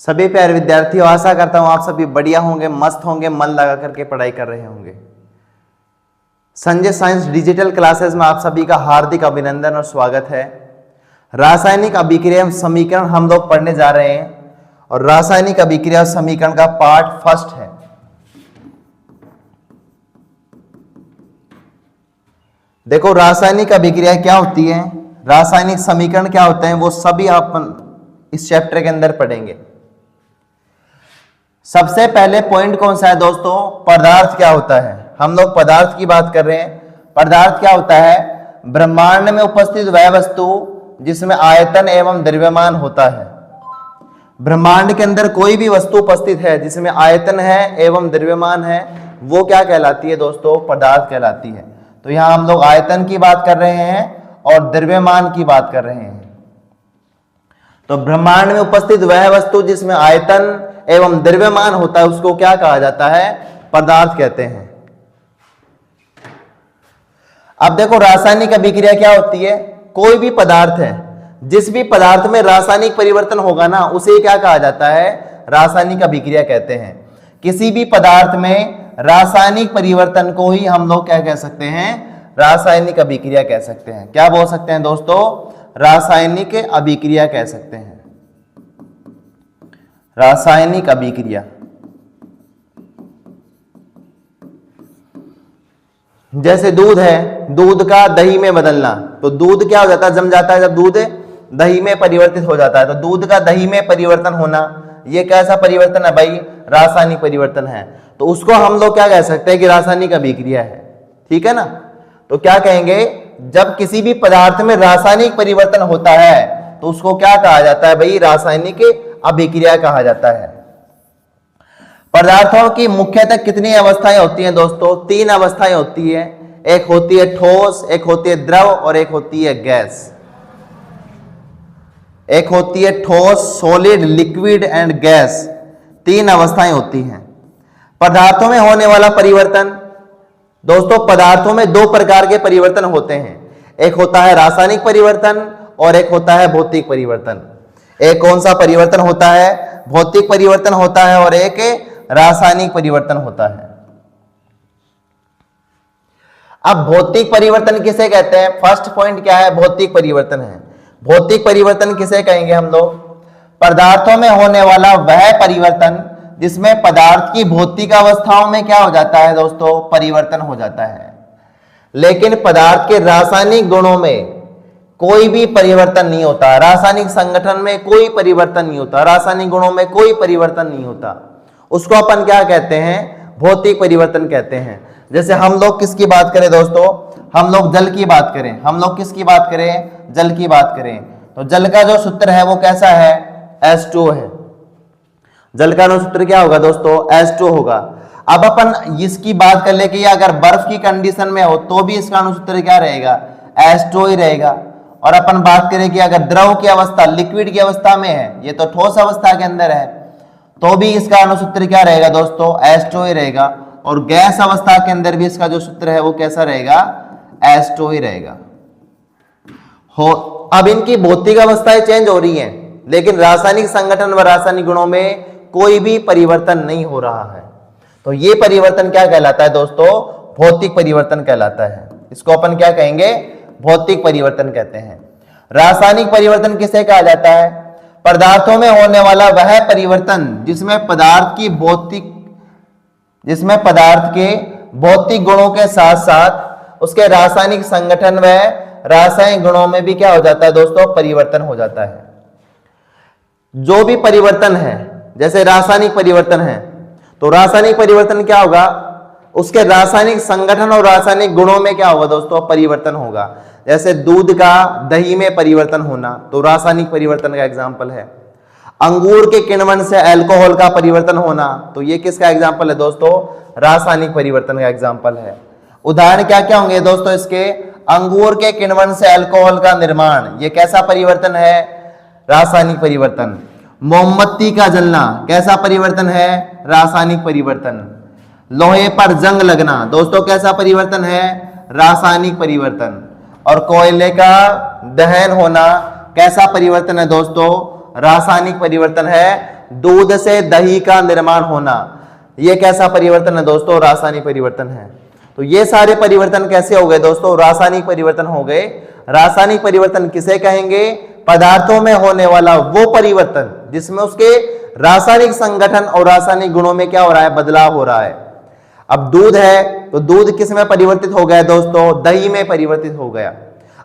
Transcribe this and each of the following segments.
सभी प्यारे विद्यार्थियों, आशा करता हूं आप सभी बढ़िया होंगे, मस्त होंगे, मन लगा करके पढ़ाई कर रहे होंगे। संजय साइंस डिजिटल क्लासेस में आप सभी का हार्दिक अभिनंदन और स्वागत है। रासायनिक अभिक्रिया समीकरण हम लोग पढ़ने जा रहे हैं और रासायनिक अभिक्रिया समीकरण का पार्ट फर्स्ट है। देखो, रासायनिक अभिक्रिया क्या होती है, रासायनिक समीकरण क्या होते हैं, वो सभी आप इस चैप्टर के अंदर पढ़ेंगे। सबसे पहले पॉइंट कौन सा है दोस्तों? पदार्थ क्या होता है। हम लोग पदार्थ की बात कर रहे हैं। पदार्थ क्या होता है? ब्रह्मांड में उपस्थित वह वस्तु जिसमें आयतन एवं द्रव्यमान होता है। ब्रह्मांड के अंदर कोई भी वस्तु उपस्थित है जिसमें आयतन है एवं द्रव्यमान है, वो क्या कहलाती है दोस्तों? पदार्थ कहलाती है। तो यहां हम लोग आयतन की बात कर रहे हैं और द्रव्यमान की बात कर रहे हैं। तो ब्रह्मांड में उपस्थित वह वस्तु जिसमें आयतन एवं द्रव्यमान होता है, उसको क्या कहा जाता है? पदार्थ कहते हैं। अब देखो, रासायनिक अभिक्रिया क्या होती है? कोई भी पदार्थ है, जिस भी पदार्थ में रासायनिक परिवर्तन होगा ना, उसे क्या कहा जाता है? रासायनिक अभिक्रिया कहते हैं। किसी भी पदार्थ में रासायनिक परिवर्तन को ही हम लोग क्या कह सकते हैं? रासायनिक अभिक्रिया कह सकते हैं। क्या बोल सकते हैं दोस्तों? रासायनिक अभिक्रिया कह सकते हैं। रासायनिक अभिक्रिया। जैसे दूध है, दूध का दही में बदलना, तो दूध क्या हो जाता है? जम जाता है जब दूध दही में परिवर्तित हो जाता है। तो दूध का दही में परिवर्तन होना, ये कैसा परिवर्तन है भाई? रासायनिक परिवर्तन है। तो उसको हम लोग क्या कह सकते हैं कि रासायनिक अभिक्रिया है। ठीक है ना? तो क्या कहेंगे? जब किसी भी पदार्थ में रासायनिक परिवर्तन होता है तो उसको क्या कहा जाता है भाई? रासायनिक अभिक्रिया कहा जाता है। पदार्थों की मुख्यतः कितनी अवस्थाएं होती हैं दोस्तों? 3 अवस्थाएं होती है। एक होती है ठोस, एक होती है द्रव और एक होती है गैस। एक होती है ठोस, सॉलिड, लिक्विड एंड गैस। 3 अवस्थाएं होती हैं। पदार्थों में होने वाला परिवर्तन दोस्तों, पदार्थों में 2 प्रकार के परिवर्तन होते हैं। एक होता है रासायनिक परिवर्तन और एक होता है भौतिक परिवर्तन। एक कौन सा परिवर्तन होता है? भौतिक परिवर्तन होता है और एक रासायनिक परिवर्तन होता है। अब भौतिक परिवर्तन किसे कहते हैं? फर्स्ट पॉइंट क्या है? भौतिक परिवर्तन है। भौतिक परिवर्तन किसे कहेंगे हम लोग? पदार्थों में होने वाला वह परिवर्तन जिसमें पदार्थ की भौतिक अवस्थाओं में क्या हो जाता है दोस्तों? परिवर्तन हो जाता है। लेकिन पदार्थ के रासायनिक गुणों में कोई भी परिवर्तन नहीं होता। रासायनिक संगठन में कोई परिवर्तन नहीं होता। रासायनिक गुणों में कोई परिवर्तन नहीं होता। उसको अपन क्या कहते हैं? भौतिक परिवर्तन कहते हैं। जैसे हम लोग किसकी बात करें दोस्तों? हम लोग जल की बात करें। हम लोग किसकी बात करें? जल की बात करें। तो जल का जो सूत्र है वो कैसा है? H2 है। जल का सूत्र क्या होगा दोस्तों? H2 होगा। अब अपन इसकी बात कर ले कि अगर बर्फ की कंडीशन में हो तो भी इसका सूत्र क्या रहेगा? H2 ही रहेगा। और अपन बात करें कि अगर द्रव की अवस्था, लिक्विड की अवस्था में है, ये तो ठोस अवस्था के अंदर है, तो भी इसका अनुसूत्र क्या रहेगा दोस्तों? H2 ही रहेगा। और गैस अवस्था के अंदर भी इसका जो सूत्र है वो कैसा रहेगा? H2 ही रहेगा। अब इनकी भौतिक अवस्थाएं चेंज हो रही हैं, लेकिन रासायनिक संगठन व रासायनिक गुणों में कोई भी परिवर्तन नहीं हो रहा है। तो ये परिवर्तन क्या कहलाता है दोस्तों? भौतिक परिवर्तन कहलाता है। इसको अपन क्या कहेंगे? भौतिक परिवर्तन कहते हैं। रासायनिक परिवर्तन किसे कहा जाता है? पदार्थों में होने वाला वह परिवर्तन जिसमें पदार्थ के भौतिक गुणों के साथ साथ उसके रासायनिक संगठन व रासायनिक गुणों में भी क्या हो जाता है दोस्तों? परिवर्तन हो जाता है। जो भी परिवर्तन है, जैसे रासायनिक परिवर्तन है, तो रासायनिक परिवर्तन क्या होगा? उसके रासायनिक संगठन और रासायनिक गुणों में क्या होगा दोस्तों? परिवर्तन होगा। जैसे दूध का दही में परिवर्तन होना, तो रासायनिक परिवर्तन का एग्जाम्पल है। अंगूर के किण्वन से अल्कोहल का परिवर्तन होना, तो ये किसका एग्जाम्पल है दोस्तों? रासायनिक परिवर्तन का एग्जाम्पल है। उदाहरण क्या क्या होंगे दोस्तों इसके? अंगूर के किण्वन से अल्कोहल का निर्माण, ये कैसा परिवर्तन है? रासायनिक परिवर्तन। मोमबत्ती का जलना कैसा परिवर्तन है? रासायनिक परिवर्तन। लोहे पर जंग लगना दोस्तों कैसा परिवर्तन है? रासायनिक परिवर्तन। और कोयले का दहन होना कैसा परिवर्तन है दोस्तों? रासायनिक परिवर्तन है। दूध से दही का निर्माण होना। ये कैसा परिवर्तन है दोस्तों? रासायनिक परिवर्तन है। तो ये सारे परिवर्तन कैसे हो गए दोस्तों? रासायनिक परिवर्तन हो गए। रासायनिक परिवर्तन किसे कहेंगे? पदार्थों में होने वाला वो परिवर्तन जिसमें उसके रासायनिक संगठन और रासायनिक गुणों में क्या हो रहा है? बदलाव हो रहा है। अब दूध है तो दूध किस में परिवर्तित हो गया दोस्तों? दही में परिवर्तित हो गया।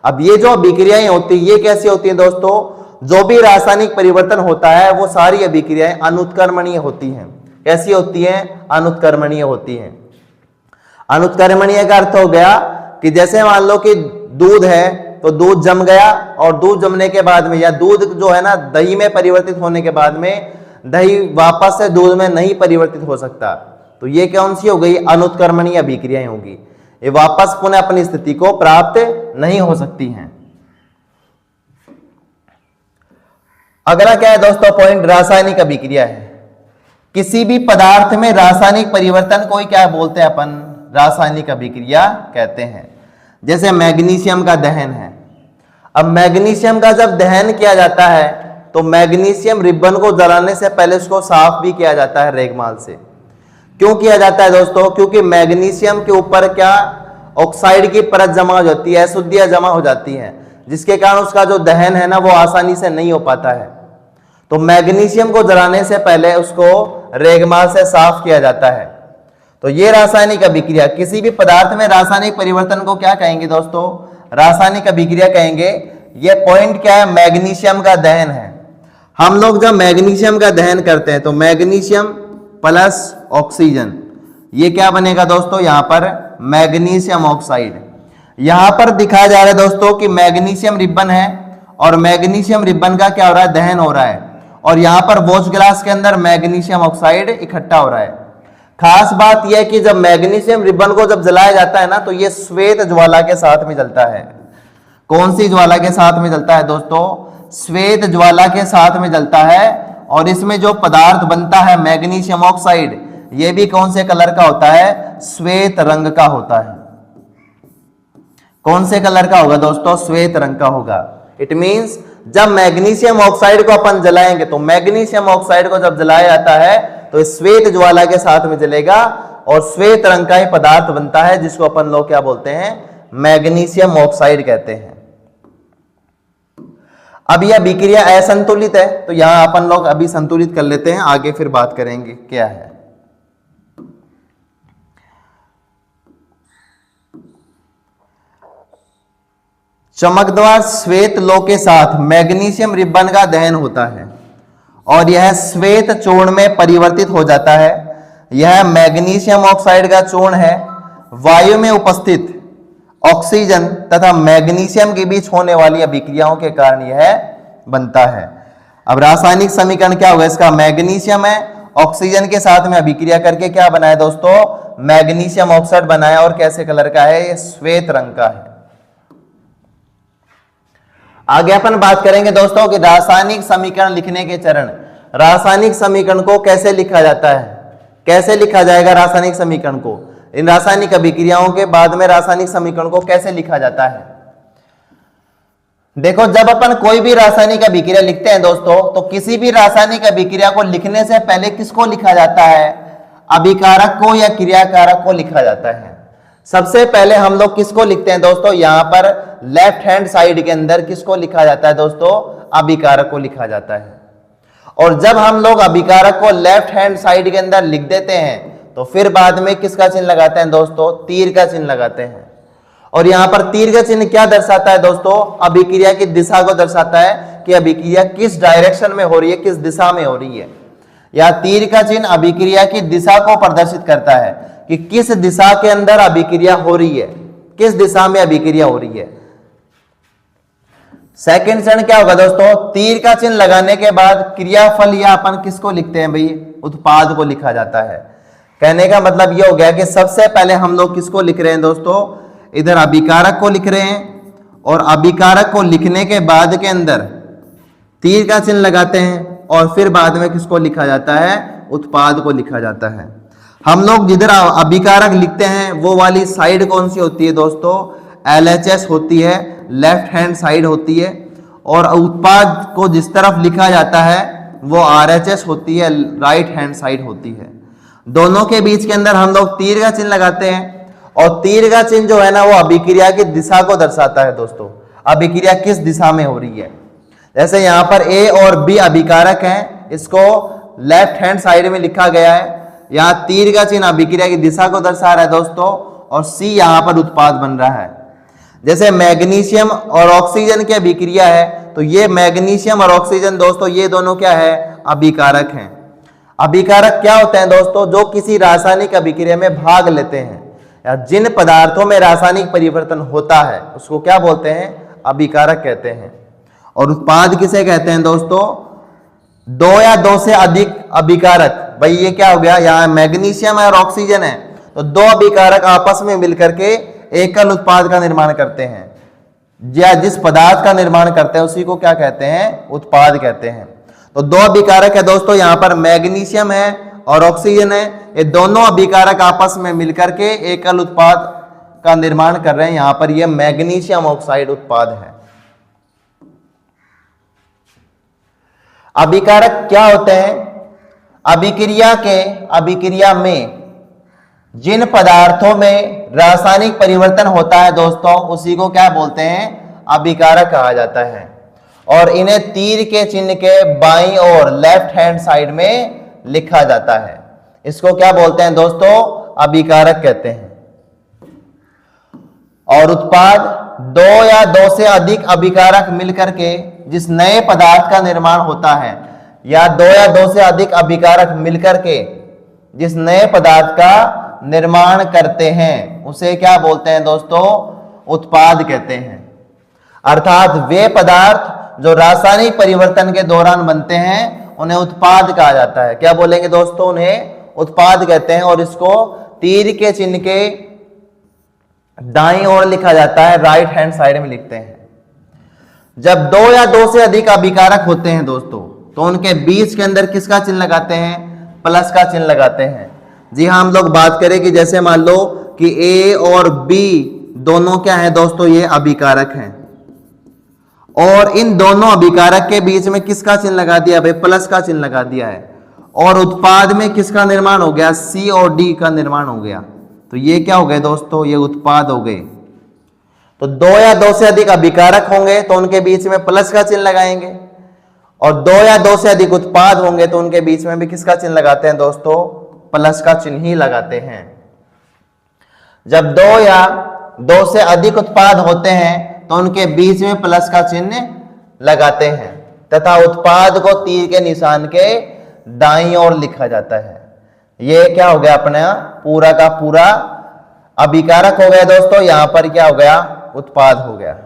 अब ये जो अभिक्रियाएं होती है ये कैसी होती हैं दोस्तों? जो भी रासायनिक परिवर्तन होता है वो सारी अभिक्रियाएं अनुत्क्रमणीय होती हैं। कैसी होती हैं? अनुत्क्रमणीय होती हैं। अनुत्क्रमणीय का अर्थ हो गया कि जैसे मान लो कि दूध है तो दूध जम गया और दूध जमने के बाद में या दूध जो है ना दही में परिवर्तित होने के बाद में दही वापस से दूध में नहीं परिवर्तित हो सकता। तो ये कौन सी हो गई? अनुत्क्रमणीय अभिक्रियाएं होगी। ये वापस पुनः अपनी स्थिति को प्राप्त नहीं हो सकती हैं। अगला क्या है दोस्तों पॉइंट? रासायनिक अभिक्रिया है। किसी भी पदार्थ में रासायनिक परिवर्तन को क्या बोलते हैं अपन? रासायनिक अभिक्रिया कहते हैं। जैसे मैग्नीशियम का दहन है। अब मैग्नीशियम का जब दहन किया जाता है तो मैग्नीशियम रिबन को जलाने से पहले उसको साफ भी किया जाता है रेगमाल से। क्यों किया जाता है दोस्तों? क्योंकि मैग्नीशियम के ऊपर क्या ऑक्साइड की परत जमा हो जाती है, अशुद्धियां जमा हो जाती हैं, जिसके कारण उसका जो दहन है ना वो आसानी से नहीं हो पाता है। तो मैग्नीशियम को जलाने से पहले उसको रेगमाल से साफ किया जाता है। तो ये रासायनिक अभिक्रिया, किसी भी पदार्थ में रासायनिक परिवर्तन को क्या कहेंगे दोस्तों? रासायनिक अभिक्रिया कहेंगे। ये पॉइंट क्या है? मैग्नीशियम का दहन है। हम लोग जब मैग्नीशियम का दहन करते हैं तो मैग्नीशियम प्लस ऑक्सीजन, ये क्या बनेगा दोस्तों? यहां पर मैग्नीशियम ऑक्साइड। यहां पर दिखाया जा रहा है दोस्तों कि मैग्नीशियम रिबन है और मैग्नीशियम रिबन का क्या हो रहा है? दहन हो रहा है। और यहां पर वॉच ग्लास के अंदर मैग्नीशियम ऑक्साइड इकट्ठा हो रहा है। खास बात यह कि जब मैग्नीशियम रिबन को जब जलाया जाता है ना तो यह श्वेत ज्वाला के साथ में जलता है। कौन सी ज्वाला के साथ में जलता है दोस्तों? श्वेत ज्वाला के साथ में जलता है। और इसमें जो पदार्थ बनता है मैग्नीशियम ऑक्साइड, यह भी कौन से कलर का होता है? श्वेत रंग का होता है। कौन से कलर का होगा दोस्तों? श्वेत रंग का होगा। इट मींस जब मैग्नीशियम ऑक्साइड को अपन जलाएंगे तो मैग्नीशियम ऑक्साइड को जब जलाया जाता है तो श्वेत ज्वाला के साथ में जलेगा और श्वेत रंग का ही पदार्थ बनता है जिसको अपन लोग क्या बोलते हैं? मैग्नीशियम ऑक्साइड कहते हैं। अब यह अभिक्रिया असंतुलित है तो यहां अपन लोग अभी संतुलित कर लेते हैं, आगे फिर बात करेंगे क्या है। चमकदार श्वेत लौ के साथ मैग्नीशियम रिबन का दहन होता है और यह श्वेत चूर्ण में परिवर्तित हो जाता है। यह मैग्नीशियम ऑक्साइड का चूर्ण है। वायु में उपस्थित ऑक्सीजन तथा मैग्नीशियम के बीच होने वाली अभिक्रियाओं के कारण यह बनता है। अब रासायनिक समीकरण क्या होगा इसका? मैग्नीशियम है, ऑक्सीजन के साथ में अभिक्रिया करके क्या बनाया दोस्तों? मैग्नीशियम ऑक्साइड बनाया। और कैसे कलर का है? ये श्वेत रंग का है। आगे अपन बात करेंगे दोस्तों कि रासायनिक समीकरण लिखने के चरण। रासायनिक समीकरण को कैसे लिखा जाता है? कैसे लिखा जाएगा रासायनिक समीकरण को? इन रासायनिक अभिक्रियाओं के बाद में रासायनिक समीकरण को कैसे लिखा जाता है? देखो, जब अपन कोई भी रासायनिक अभिक्रिया लिखते हैं दोस्तों तो किसी भी रासायनिक अभिक्रिया को लिखने से पहले किसको लिखा जाता है? अभिकारक को या क्रियाकारक को लिखा जाता है। सबसे पहले हम लोग किसको लिखते हैं दोस्तों? यहां पर लेफ्ट हैंड साइड के अंदर किसको लिखा जाता है दोस्तों? अभिकारक को लिखा जाता है। और जब हम लोग अभिकारक को लेफ्ट हैंड साइड के अंदर लिख देते हैं तो फिर बाद में किसका चिन्ह लगाते हैं दोस्तों? तीर का चिन्ह लगाते हैं। और यहां पर तीर का चिन्ह क्या दर्शाता है दोस्तों? अभिक्रिया की दिशा को दर्शाता है कि अभिक्रिया किस डायरेक्शन में हो रही है, किस दिशा में हो रही है। या तीर का चिन्ह अभिक्रिया की दिशा को प्रदर्शित करता है कि किस दिशा के अंदर अभिक्रिया हो रही है, किस दिशा में अभिक्रिया हो रही है। सेकंड चरण क्या होगा दोस्तों? तीर का चिन्ह लगाने के बाद क्रियाफल या अपन किसको लिखते हैं भाई? उत्पाद को लिखा जाता है। कहने का मतलब यह हो गया कि सबसे पहले हम लोग किसको लिख रहे हैं दोस्तों? इधर अभिकारक को लिख रहे हैं और अभिकारक को लिखने के बाद के अंदर तीर का चिन्ह लगाते हैं और फिर बाद में किसको लिखा जाता है? उत्पाद को लिखा जाता है। हम लोग जिधर अभिकारक लिखते हैं वो वाली साइड कौन सी होती है दोस्तों? LHS होती है, लेफ्ट हैंड साइड होती है। और उत्पाद को जिस तरफ लिखा जाता है वो RHS होती है, राइट हैंड साइड होती है। दोनों के बीच के अंदर हम लोग तीर का चिन्ह लगाते हैं, और तीर का चिन्ह जो है ना वो अभिक्रिया की दिशा को दर्शाता है दोस्तों, अभिक्रिया किस दिशा में हो रही है। जैसे यहाँ पर A और B अभिकारक हैं, इसको लेफ्ट हैंड साइड में लिखा गया है। यहाँ तीर का चिन्ह अभिक्रिया की दिशा को दर्शा रहा है दोस्तों, और C यहाँ पर उत्पाद बन रहा है। जैसे मैग्नीशियम और ऑक्सीजन की अभिक्रिया है, तो ये मैग्नीशियम और ऑक्सीजन दोस्तों ये दोनों क्या है, अभिकारक हैं। अभिकारक क्या होते हैं दोस्तों, जो किसी रासायनिक अभिक्रिया में भाग लेते हैं, या जिन पदार्थों में रासायनिक परिवर्तन होता है उसको क्या बोलते हैं, अभिकारक कहते हैं। और उत्पाद किसे कहते हैं दोस्तों, दो या दो से अधिक अभिकारक। भाई ये क्या हो गया, यहाँ मैग्नीशियम है और ऑक्सीजन है, तो दो अभिकारक आपस में मिलकर के एकल उत्पाद का निर्माण करते हैं, या जिस पदार्थ का निर्माण करते हैं उसी को क्या कहते हैं, उत्पाद कहते हैं। तो दो अभिकारक है दोस्तों, यहाँ पर मैग्नीशियम है और ऑक्सीजन है, ये दोनों अभिकारक आपस में मिलकर के एकल उत्पाद का निर्माण कर रहे हैं। यहाँ पर ये मैग्नीशियम ऑक्साइड उत्पाद है। अभिकारक क्या होते हैं, अभिक्रिया में जिन पदार्थों में रासायनिक परिवर्तन होता है दोस्तों उसी को क्या बोलते हैं, अभिकारक कहा जाता है। और इन्हें तीर के चिन्ह के बाईं ओर लेफ्ट हैंड साइड में लिखा जाता है। इसको क्या बोलते हैं दोस्तों, अभिकारक कहते हैं। और उत्पाद दो या दो से अधिक अभिकारक मिलकर के जिस नए पदार्थ का निर्माण होता है, या दो या दो से अधिक अभिकारक मिलकर के जिस नए पदार्थ का निर्माण करते हैं उसे क्या बोलते हैं दोस्तों, उत्पाद कहते हैं। अर्थात वे पदार्थ जो रासायनिक परिवर्तन के दौरान बनते हैं उन्हें उत्पाद कहा जाता है। क्या बोलेंगे दोस्तों, उन्हें उत्पाद कहते हैं। और इसको तीर के चिन्ह के दाईं ओर लिखा जाता है, राइट हैंड साइड में लिखते हैं। जब दो या दो से अधिक अभिकारक होते हैं दोस्तों, तो उनके बीच के अंदर किसका चिन्ह लगाते हैं, प्लस का चिन्ह लगाते हैं। जी हाँ, हम लोग बात करें कि जैसे मान लो कि A और B दोनों क्या है दोस्तों, ये अभिकारक हैं, और इन दोनों अभिकारक के बीच में किसका चिन्ह लगा दिया भाई, प्लस का चिन्ह लगा दिया है। और उत्पाद में किसका निर्माण हो गया, C और D का निर्माण हो गया। तो ये क्या हो गए दोस्तों, ये उत्पाद हो गए। तो दो या दो से अधिक अभिकारक होंगे तो उनके बीच में प्लस का चिन्ह लगाएंगे, और दो या दो से अधिक उत्पाद होंगे तो उनके बीच में भी किसका चिन्ह लगाते हैं दोस्तों, प्लस का चिन्ह ही लगाते हैं। जब दो या दो से अधिक उत्पाद होते हैं तो उनके बीच में प्लस का चिन्ह लगाते हैं, तथा उत्पाद को तीर के निशान के दाईं ओर लिखा जाता है। ये क्या हो गया, अपना पूरा का पूरा अभिकारक हो गया दोस्तों, यहां पर क्या हो गया, उत्पाद हो गया।